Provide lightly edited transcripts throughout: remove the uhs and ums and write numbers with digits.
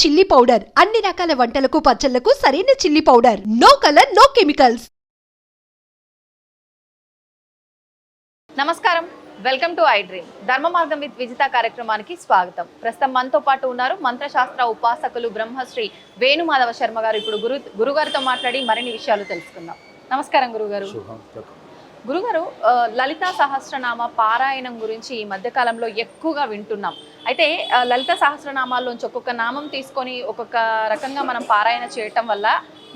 Chilli powder అన్ని రకాల వంటలకు పచ్చళ్లకు సరైన chilli powder. No colour no chemicals. నమస్కారం, welcome to iDream. Dharma Margam with Vijitha కార్యక్రమానికి స్వాగతం. ప్రస్తుతం మనతో పాటు ఉన్నారు మంత్రశాస్త్ర ఉపాసకులు బ్రహ్మశ్రీ వేణుమాధవ శర్మ గారు. ఇప్పుడు గురుగారితో మాట్లాడి మరిన్ని విషయాలు తెలుసుకుందాం. నమస్కారం గురుగారు. గురుగారు, లలితా సహస్రనామ పారాయణం గురించి ఈ మధ్యకాలంలో ఎక్కువగా వింటున్నాం. అయితే లలిత సహస్రనామాల్లోంచి ఒక్కొక్క నామం తీసుకొని ఒక్కొక్క రకంగా మనం పారాయణ చేయటం వల్ల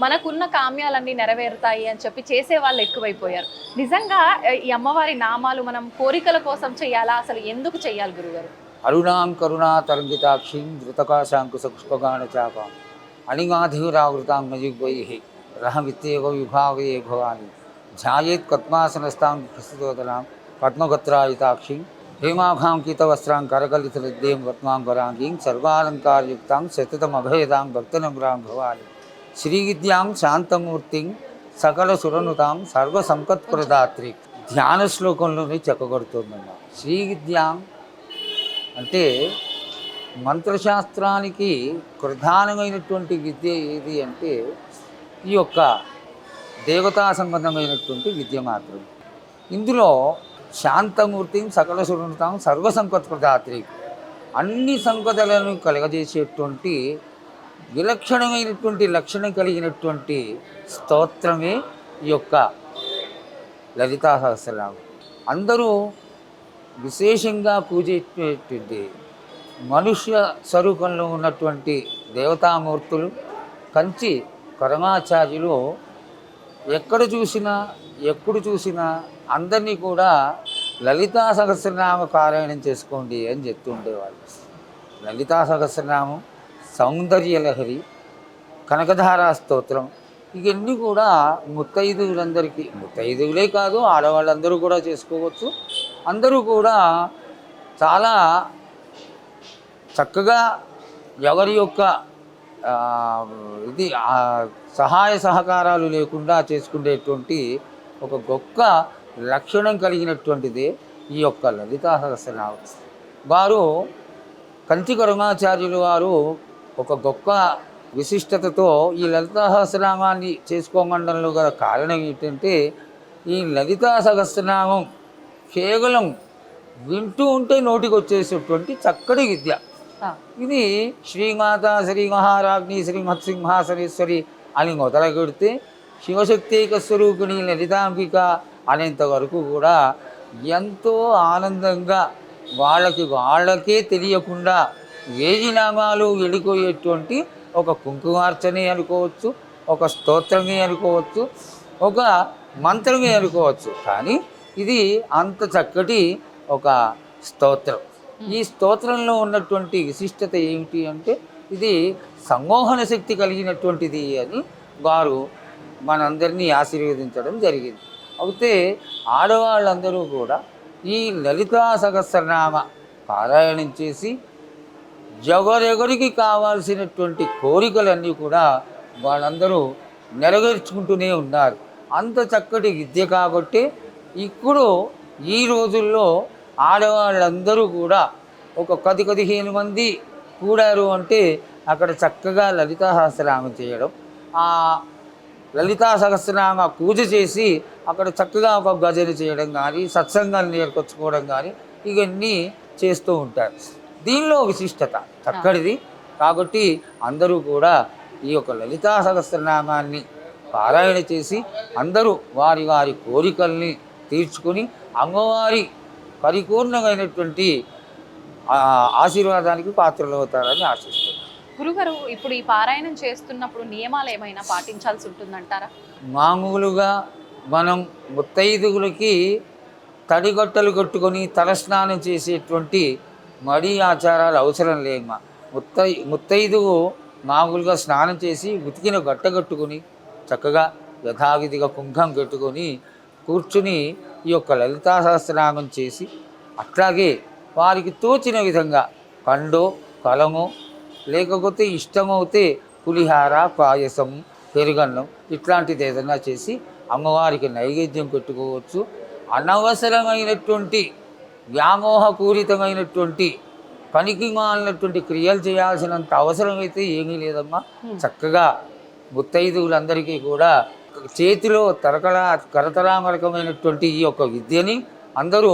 మనకున్న కామ్యాలన్నీ నెరవేరుతాయి అని చెప్పి చేసే వాళ్ళు ఎక్కువైపోయారు. నిజంగా ఈ అమ్మవారి నామాలు మనం కోరికల కోసం చేయాలా, అసలు ఎందుకు చేయాలి గురుగారు? అరుణాం కరుణా తరంగితాక్షిం ధృతకాశాంకుశపుష్పగాన చాపాం అణిమాధీరావృతాం మజిగ్వైః రహమిత్యేవ విభావే భవాని ధ్యాయేత్ పద్మాసనస్థాం ప్రస్తుతోదనాం పద్మగత్రాయుతాక్షిం హేమాభాంకితవస్త్రాం కరకలితనిర్దేం పద్మాంబరాంగీం సర్వాలంకారయుక్తాం సతతమభయదాం భక్తనమ్రాం భవాని శ్రీవిద్యాం శాంతమూర్తిం సకల సురనుతాం సర్వసంపత్ప్రదాత్రి. ధ్యాన శ్లోకంలోనే చెక్కగొడుతుందన్న శ్రీవిద్యాం అంటే మంత్రశాస్త్రానికి ప్రధానమైనటువంటి విద్య ఏది అంటే ఈ యొక్క దేవతా సంబంధమైనటువంటి విద్య మాత్రం. ఇందులో శాంతమూర్తి సకల సురనుతాం సర్వసంపత్ప్రదాత్రి, అన్ని సంపదలను కలగజేసేటువంటి విలక్షణమైనటువంటి లక్షణం కలిగినటువంటి స్తోత్రమే ఈ యొక్క లలితా సహస్రనామం. అందరూ విశేషంగా పూజేటువంటి మనుష్య స్వరూపంలో ఉన్నటువంటి దేవతామూర్తులు కంచి పరమాచార్యులు ఎప్పుడు చూసినా అందరినీ కూడా లలితా సహస్రనామ పారాయణం చేసుకోండి అని చెప్తుండేవాళ్ళు. లలితా సహస్రనామం, సౌందర్యలహరి, కనకధారా స్తోత్రం, ఇవన్నీ కూడా ముత్తైదువులందరికీ, ముత్తైదువులే కాదు ఆడవాళ్ళందరూ కూడా చేసుకోవచ్చు. అందరూ కూడా చాలా చక్కగా ఎవరి యొక్క సహాయ సహకారాలు లేకుండా చేసుకునేటువంటి ఒక గొప్ప లక్షణం కలిగినటువంటిది ఈ యొక్క లలితా సహస్రనామం. వారు కంచి కరుణాచార్యులు వారు ఒక గొప్ప విశిష్టతతో ఈ లలితా సహస్రనామాన్ని చేసుకోమండంలో గల కారణం ఏంటంటే ఈ లలితా సహస్రనామం కేవలం వింటూ ఉంటే నోటికి వచ్చేసేటువంటి చక్కటి విద్య. ఇది శ్రీమాత శ్రీ మహారాజ్ని శ్రీమత్సింహాసనేశ్వరి అని మొదలుపెడితే శివశక్తిక స్వరూపిణి లలితాంబిక అనేంత వరకు కూడా ఎంతో ఆనందంగా వాళ్ళకే తెలియకుండా వేయి నామాలు వెళ్ళిపోయేటువంటి ఒక కుంకుమార్చనే అనుకోవచ్చు, ఒక స్తోత్రమే అనుకోవచ్చు, ఒక మంత్రమే అనుకోవచ్చు. కానీ ఇది అంత చక్కటి ఒక స్తోత్రం. ఈ స్తోత్రంలో ఉన్నటువంటి విశిష్టత ఏమిటి అంటే ఇది సమ్మోహన శక్తి కలిగినటువంటిది అని వారు మనందరినీ ఆశీర్వదించడం జరిగింది. అయితే ఆడవాళ్ళందరూ కూడా ఈ లలితా సహస్రనామ పారాయణం చేసి ఎవరెవరికి కావాల్సినటువంటి కోరికలన్నీ కూడా వాళ్ళందరూ నెరవేర్చుకుంటూనే ఉన్నారు. అంత చక్కటి విద్య కాబట్టి ఇప్పుడు ఈ రోజుల్లో ఆడవాళ్ళందరూ కూడా ఒక 10-15 మంది కూడారు అంటే అక్కడ చక్కగా లలితా సహస్రనామం చేయడం, ఆ లలితా సహస్రనామ పూజ చేసి అక్కడ చక్కగా ఒక భజన చేయడం కానీ సత్సంగాన్ని నేర్కొచ్చుకోవడం కానీ ఇవన్నీ చేస్తూ ఉంటారు. దీనిలో విశిష్టత చక్కటిది కాబట్టి అందరూ కూడా ఈ యొక్క లలితా సహస్రనామాన్ని పారాయణ చేసి అందరూ వారి వారి కోరికల్ని తీర్చుకొని అమ్మవారి పరిపూర్ణమైనటువంటి ఆశీర్వాదానికి పాత్రలు అవుతారని ఆశిస్తున్నాను. గురుగారు, ఇప్పుడు ఈ పారాయణం చేస్తున్నప్పుడు నియమాలు ఏమైనా పాటించాల్సి ఉంటుందంటారా? మామూలుగా మనం ముత్తైదువులకి తడిగొట్టలు కట్టుకొని తలస్నానం చేసేటువంటి మడి ఆచారాలు అవసరం లేమ్మా. ముత్తైదువు మామూలుగా స్నానం చేసి ఉతికిన గట్ట కట్టుకొని చక్కగా యథావిధిగా కుంభం కట్టుకొని కూర్చుని ఈ యొక్క లలితా సహస్రనామం చేసి అట్లాగే వారికి తోచిన విధంగా పండు ఫలము లేకపోతే ఇష్టమవుతే పులిహార, పాయసం, పెరుగన్నం ఇట్లాంటిది ఏదైనా చేసి అమ్మవారికి నైవేద్యం పెట్టుకోవచ్చు. అనవసరమైనటువంటి వ్యామోహపూరితమైనటువంటి పనికి మాలినటువంటి క్రియలు చేయాల్సినంత అవసరం అయితే ఏమీ లేదమ్మా. చక్కగా ముత్తైదువులందరికీ కూడా చేతిలో కరతలామలకమైనటువంటి ఈ యొక్క విద్యని అందరూ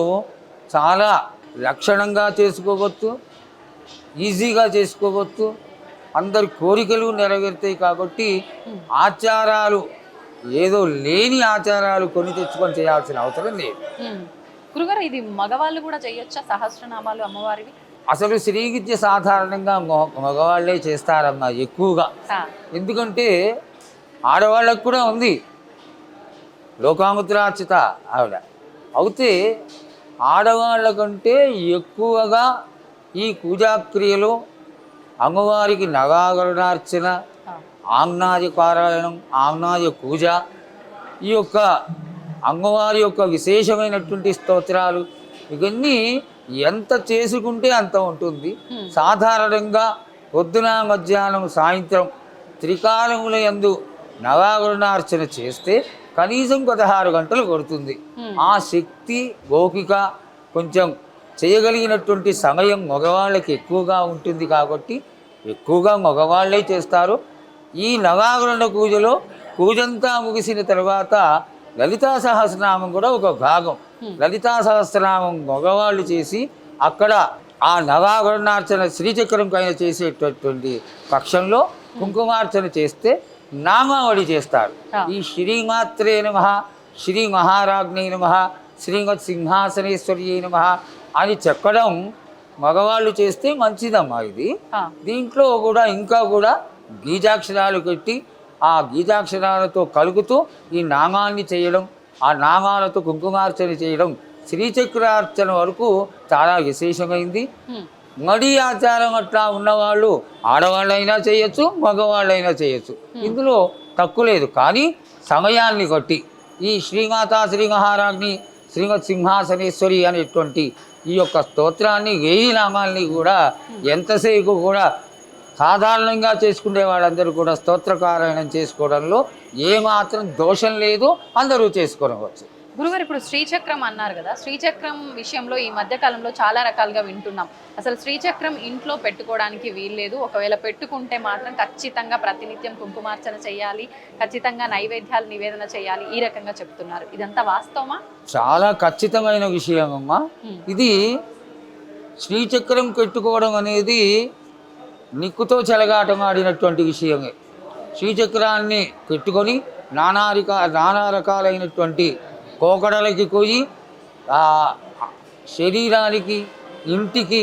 చాలా లక్షణంగా చేసుకోవచ్చు, ఈజీగా చేసుకోవచ్చు. అందరి కోరికలు నెరవేరుతాయి. కాబట్టి ఆచారాలు ఏదో లేని ఆచారాలు కొని తెచ్చుకొని చేయాల్సిన అవసరం లేదు. గురుగారు, ఇది మగవాళ్ళు కూడా చేయొచ్చా సహస్రనామాలు అమ్మవారివి? అసలు శ్రీవిద్య సాధారణంగా మగవాళ్ళే చేస్తారమ్మా ఎక్కువగా. ఎందుకంటే ఆడవాళ్ళకు కూడా ఉంది లోకాముద్రార్చిత ఆవిడ. అయితే ఆడవాళ్ళ కంటే ఎక్కువగా ఈ పూజాక్రియలు అమ్మవారికి నగాగరుడార్చన, ఆమ్నాయ పారాయణం, ఆమ్నాయ పూజ, ఈ యొక్క అమ్మవారి యొక్క విశేషమైనటువంటి స్తోత్రాలు ఇవన్నీ ఎంత చేసుకుంటే అంత ఉంటుంది. సాధారణంగా పొద్దున మధ్యాహ్నం సాయంత్రం త్రికాలముల యందు నవాగరుణార్చన చేస్తే కనీసం 16 గంటలు కొడుతుంది. ఆ శక్తి ఓపిక కొంచెం చేయగలిగినటువంటి సమయం మగవాళ్ళకి ఎక్కువగా ఉంటుంది. కాబట్టి ఎక్కువగా మగవాళ్ళే చేస్తారు. ఈ నవాగరుణ పూజలో పూజంతా ముగిసిన తర్వాత లలితా సహస్రనామం కూడా ఒక భాగం. లలితా సహస్రనామం మగవాళ్ళు చేసి అక్కడ ఆ నవాగరుణార్చన శ్రీచక్రం పైన చేసేటటువంటి పక్షంలో కుంకుమార్చన చేస్తే నామావళి చేస్తారు. ఈ శ్రీమాత్రే నమః, శ్రీ మహారాజ్ఞై నమః, శ్రీమత్ సింహాసనేశ్వర్యై నమః అని చెప్పడం మగవాళ్ళు చేస్తే మంచిదమ్మా. ఇది దీంట్లో కూడా ఇంకా కూడా బీజాక్షరాలు పెట్టి ఆ బీజాక్షరాలతో కలుగుతూ ఈ నామాన్ని చేయడం, ఆ నామాలతో కుంకుమార్చన చేయడం శ్రీచక్రార్చన వరకు చాలా విశేషమైంది. మడి ఆచారం అట్లా ఉన్నవాళ్ళు ఆడవాళ్ళైనా చేయొచ్చు, మగవాళ్ళైనా చేయొచ్చు. ఇందులో తక్కువ లేదు. కానీ సమయాన్ని బట్టి ఈ శ్రీమాతా శ్రీ మహారాజ్ని శ్రీమత్ సింహాసనేశ్వరి అనేటువంటి ఈ యొక్క స్తోత్రాన్ని 1000 నామాల్ని కూడా ఎంతసేపు కూడా సాధారణంగా చేసుకునే వాళ్ళందరూ కూడా స్తోత్రపారాయణం చేసుకోవడంలో ఏమాత్రం దోషం లేదు, అందరూ చేసుకోవచ్చు. గురుగారు, ఇప్పుడు శ్రీచక్రం అన్నారు కదా, శ్రీచక్రం విషయంలో ఈ మధ్య కాలంలో చాలా రకాలుగా వింటున్నాం. అసలు శ్రీచక్రం ఇంట్లో పెట్టుకోవడానికి వీల్లేదు, ఒకవేళ పెట్టుకుంటే మాత్రం ఖచ్చితంగా ప్రతినిత్యం కుంకుమార్చన చేయాలి, ఖచ్చితంగా నైవేద్యాలు నివేదన చేయాలి, ఈ రకంగా చెప్తున్నారు. ఇదంతా వాస్తవమా? చాలా ఖచ్చితమైన విషయం అమ్మా. ఇది శ్రీచక్రం పెట్టుకోవడం అనేది నిక్కుతో చెలగాటం ఆడినటువంటి విషయమే. శ్రీచక్రాన్ని పెట్టుకొని నానా రకాలైనటువంటి కోకడలకి పోయి శరీరానికి, ఇంటికి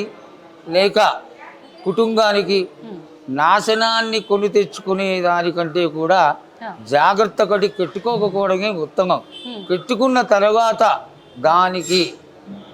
లేక కుటుంబానికి నాశనాన్ని కొని తెచ్చుకునే దానికంటే కూడా జాగ్రత్త పడి పెట్టుకోకపోవడమే ఉత్తమం. పెట్టుకున్న తర్వాత దానికి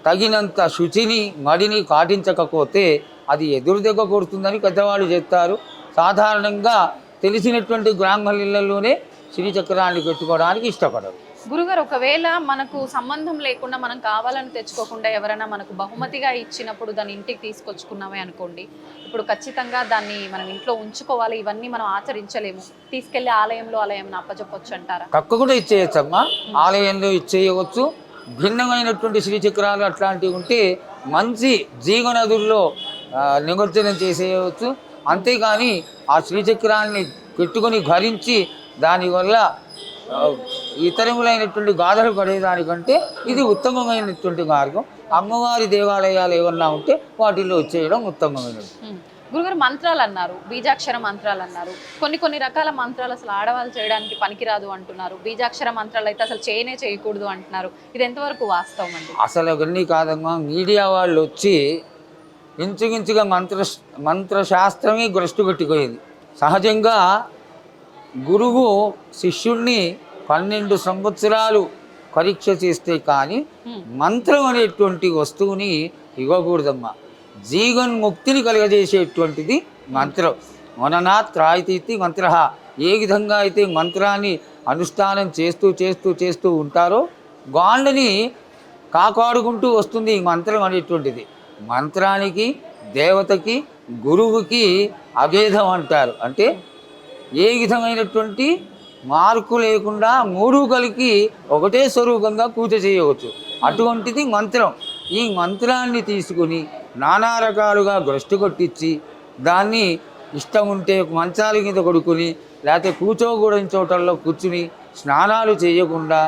తగినంత శుచిని మడిని పాటించకపోతే అది ఎదురు దెబ్బ కొడుతుందని పెద్దవాళ్ళు చెప్తారు. సాధారణంగా తెలిసినటువంటి బ్రాహ్మణులలోనే శ్రీచక్రాన్ని పెట్టుకోవడానికి ఇష్టపడరు. గురుగారు, ఒకవేళ మనకు సంబంధం లేకుండా మనం కావాలని తెచ్చుకోకుండా ఎవరైనా మనకు బహుమతిగా ఇచ్చినప్పుడు దాన్ని ఇంటికి తీసుకొచ్చుకున్నామే అనుకోండి, ఇప్పుడు ఖచ్చితంగా దాన్ని మనం ఇంట్లో ఉంచుకోవాలి, ఇవన్నీ మనం ఆచరించలేము, తీసుకెళ్లి ఆలయంలో అలా ఏమైనా అప్పచెప్పొచ్చు అంటారా? తప్పకుండా ఇచ్చేయచ్చమ్మా. ఆలయంలో ఇచ్చేయవచ్చు. భిన్నమైనటువంటి శ్రీచక్రాలు అట్లాంటివి ఉంటే మంచి జీవనదుల్లో నిమజ్జనం చేసేయవచ్చు. అంతేగాని ఆ శ్రీచక్రాన్ని పెట్టుకొని ధరించి దానివల్ల ఇతరములైనటువంటి గాథలు పడేదానికంటే ఇది ఉత్తమమైనటువంటి మార్గం. అమ్మవారి దేవాలయాలు ఏమన్నా ఉంటే వాటిల్లో వచ్చేయడం ఉత్తమమైనది. గురుగారు, మంత్రాలు అన్నారు, బీజాక్షర మంత్రాలు అన్నారు. కొన్ని రకాల మంత్రాలు అసలు ఆడవాళ్ళు చేయడానికి పనికిరాదు అంటున్నారు. బీజాక్షర మంత్రాలు అయితే అసలు చేయకూడదు అంటున్నారు. ఇది ఎంతవరకు వాస్తవం అండి? అసలు అవన్నీ కాదమ్మా. మీడియా వాళ్ళు వచ్చి ఇంచుమించుగా మంత్రశాస్త్రమే భ్రష్టు కట్టిపోయింది. సహజంగా గురువు శిష్యుణ్ణి 12 సంవత్సరాలు పరీక్ష చేస్తే కానీ మంత్రం అనేటువంటి వస్తువుని ఇవ్వకూడదమ్మా. జీవన్ముక్తిని కలుగజేసేటువంటిది మంత్రం. మననాత్ త్రాయితీతి మంత్ర. ఏ విధంగా అయితే మంత్రాన్ని అనుష్ఠానం చేస్తూ ఉంటారో వాళ్ళని కాపాడుకుంటూ వస్తుంది ఈ మంత్రం అనేటువంటిది. మంత్రానికి, దేవతకి, గురువుకి అభేదం అంటారు. అంటే ఏ విధమైనటువంటి మార్పు లేకుండా 3 కలిగి ఒకటే స్వరూపంగా పూజ చేయవచ్చు. అటువంటిది మంత్రం. ఈ మంత్రాన్ని తీసుకుని నానా రకాలుగా భ్రష్టు కొట్టించి దాన్ని ఇష్టం ఉంటే మంచాల మీద కొడుకుని లేకపోతే కూర్చోకూడని చోటల్లో కూర్చుని స్నానాలు చేయకుండా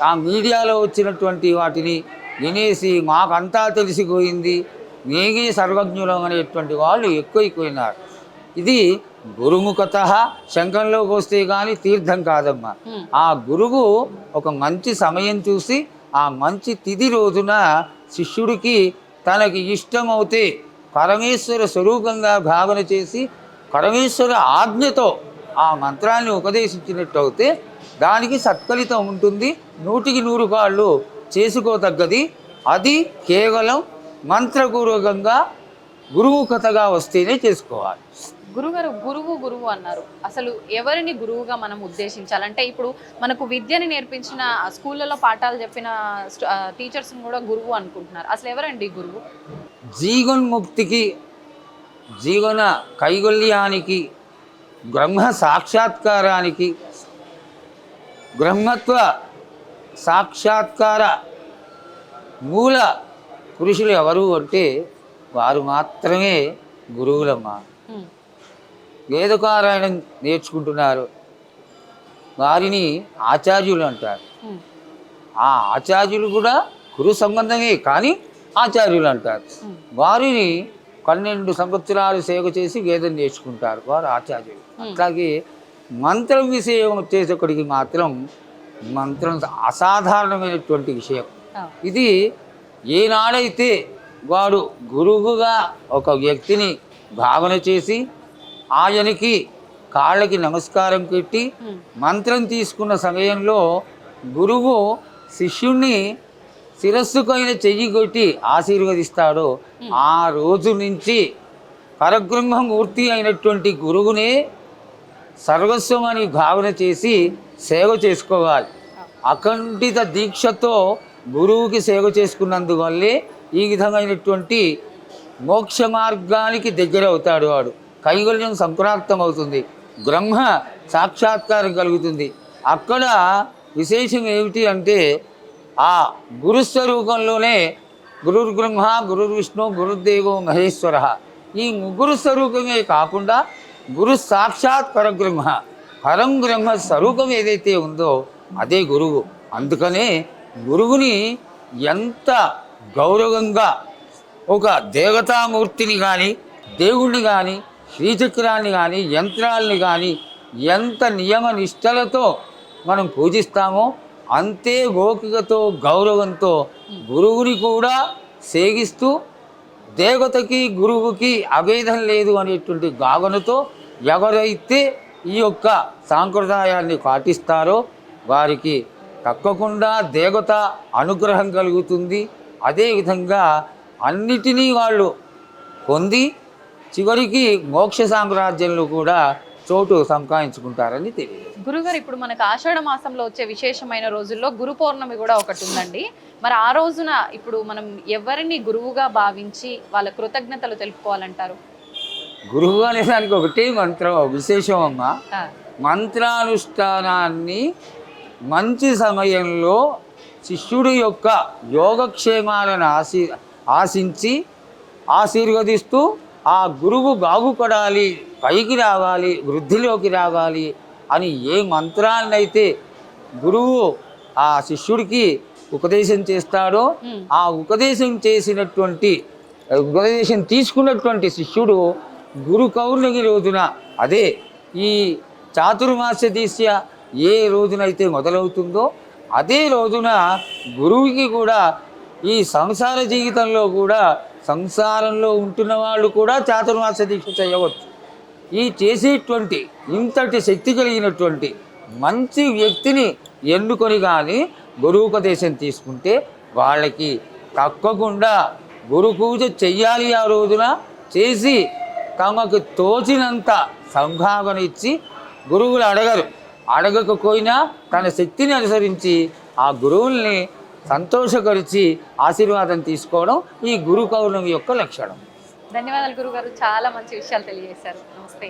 ఆ మీడియాలో వచ్చినటువంటి వాటిని వినేసి మాకంతా తెలిసిపోయింది నేనే సర్వజ్ఞులం అనేటువంటి వాళ్ళు ఎక్కువైపోయినారు. ఇది గురుముఖత శంఖంలోకి వస్తే కానీ తీర్థం కాదమ్మా. ఆ గురువు ఒక మంచి సమయం చూసి ఆ మంచి తిథి రోజున శిష్యుడికి తనకి ఇష్టమవుతే పరమేశ్వర స్వరూపంగా భావన చేసి పరమేశ్వర ఆజ్ఞతో ఆ మంత్రాన్ని ఉపదేశించినట్టు అయితే దానికి సత్ఫలితం ఉంటుంది. 100కి 100 కాళ్ళు చేసుకోదగ్గది. అది కేవలం మంత్రపూర్వకంగా గురుముఖతగా వస్తేనే చేసుకోవాలి. గురుగారు గురువు అన్నారు. అసలు ఎవరిని గురువుగా మనం ఉద్దేశించాలంటే ఇప్పుడు మనకు విద్యని నేర్పించిన స్కూళ్ళలో పాఠాలు చెప్పిన టీచర్స్ని కూడా గురువు అనుకుంటున్నారు. అసలు ఎవరండి గురువు? జీవన్ముక్తికి జీవన కైవల్యానికి బ్రహ్మ సాక్షాత్కారానికి బ్రహ్మత్వ సాక్షాత్కార మూల పురుషులు ఎవరు అంటే వారు మాత్రమే గురువులమ్మ. వేదపారాయణం నేర్చుకుంటున్నారు వారిని ఆచార్యులు అంటారు. ఆ ఆచార్యులు కూడా గురు సంబంధమే కానీ ఆచార్యులు అంటారు. వారిని 12 సంవత్సరాలు సేవ చేసి వేదం నేర్చుకుంటారు, వారు ఆచార్యులు. అట్లాగే మంత్రం విషయం వచ్చేసరికి మాత్రం మంత్రం అసాధారణమైనటువంటి విషయం. ఇది ఏనాడైతే వాడు గురువుగా ఒక వ్యక్తిని భావన చేసి ఆయనకి కాళ్ళకి నమస్కారం పెట్టి మంత్రం తీసుకున్న సమయంలో గురువు శిష్యుణ్ణి శిరస్సుకైన చెయ్యి కొట్టి ఆశీర్వదిస్తాడో ఆ రోజు నుంచి పరబ్రహ్మమూర్తి అయినటువంటి గురువునే సర్వస్వం అని భావన చేసి సేవ చేసుకోవాలి. అఖండిత దీక్షతో గురువుకి సేవ చేసుకున్నందువల్లే ఈ విధమైనటువంటి మోక్ష మార్గానికి దగ్గర అవుతాడు. వాడు కైవల్యం సంప్రాప్తం అవుతుంది, బ్రహ్మ సాక్షాత్కారం కలుగుతుంది. అక్కడ విశేషం ఏమిటి అంటే ఆ గురుస్వరూపంలోనే గురుర్బ్రహ్మ గురుర్విష్ణు గురుర్దేవో మహేశ్వర ఈ ముగ్గురు స్వరూపమే కాకుండా గురు సాక్షాత్ పరబ్రహ్మ పరం బ్రహ్మ స్వరూపం ఏదైతే ఉందో అదే గురువు. అందుకనే గురువుని ఎంత గౌరవంగా ఒక దేవతామూర్తిని కానీ దేవుణ్ణి కానీ శ్రీచక్రాన్ని కానీ యంత్రాలని కానీ ఎంత నియమ నిష్టలతో మనం పూజిస్తామో అంతే గోపికతో గౌరవంతో గురువుని కూడా సేవిస్తూ దేవతకి గురువుకి అభేదం లేదు అనేటువంటి భావనతో ఎవరైతే ఈ యొక్క సాంప్రదాయాన్ని పాటిస్తారో వారికి తప్పకుండా దేవత అనుగ్రహం కలుగుతుంది. అదేవిధంగా అన్నిటినీ వాళ్ళు పొంది చివరికి మోక్ష సామ్రాజ్యంలో కూడా చోటు సంపాదించుకుంటారని తెలియదు. గురుగారు ఇప్పుడు మనకు ఆషాఢ మాసంలో వచ్చే విశేషమైన రోజుల్లో గురు పౌర్ణమి కూడా ఒకటి ఉందండి. మరి ఆ రోజున ఇప్పుడు మనం ఎవరిని గురువుగా భావించి వాళ్ళ కృతజ్ఞతలు తెలుపుకోవాలంటారు? గురువు అనే దానికి ఒకటే మంత్రం విశేషం అమ్మ. మంత్రానుష్ఠానాన్ని మంచి సమయంలో శిష్యుడి యొక్క యోగక్షేమాలను ఆశించి ఆశీర్వదిస్తూ ఆ గురువు బాగుపడాలి, పైకి రావాలి, వృద్ధిలోకి రావాలి అని ఏ మంత్రాన్నైతే గురువు ఆ శిష్యుడికి ఉపదేశం చేస్తాడో ఆ ఉపదేశం తీసుకున్నటువంటి శిష్యుడు గురు పౌర్ణమి రోజున అదే ఈ చాతుర్మాస దీక్ష ఏ రోజునైతే మొదలవుతుందో అదే రోజున గురువుకి కూడా ఈ సంసార జీవితంలో కూడా సంసారంలో ఉంటున్న వాళ్ళు కూడా చాతుర్మాస దీక్ష చేయవచ్చు. ఈ చేసేటువంటి ఇంతటి శక్తి కలిగినటువంటి మంచి వ్యక్తిని ఎన్నుకొని కానీ గురువుపదేశం తీసుకుంటే వాళ్ళకి తప్పకుండా గురు పూజ చెయ్యాలి. ఆ రోజున చేసి తమకు తోచినంత సంభావన ఇచ్చి గురువులు అడగకపోయినా తన శక్తిని అనుసరించి ఆ గురువుల్ని సంతోషపరిచి ఆశీర్వాదం తీసుకోవడం ఈ గురు పౌర్ణమి యొక్క లక్షణం. ధన్యవాదాలు గురుగారు, చాలా మంచి విషయాలు తెలియజేశారు. నమస్తే.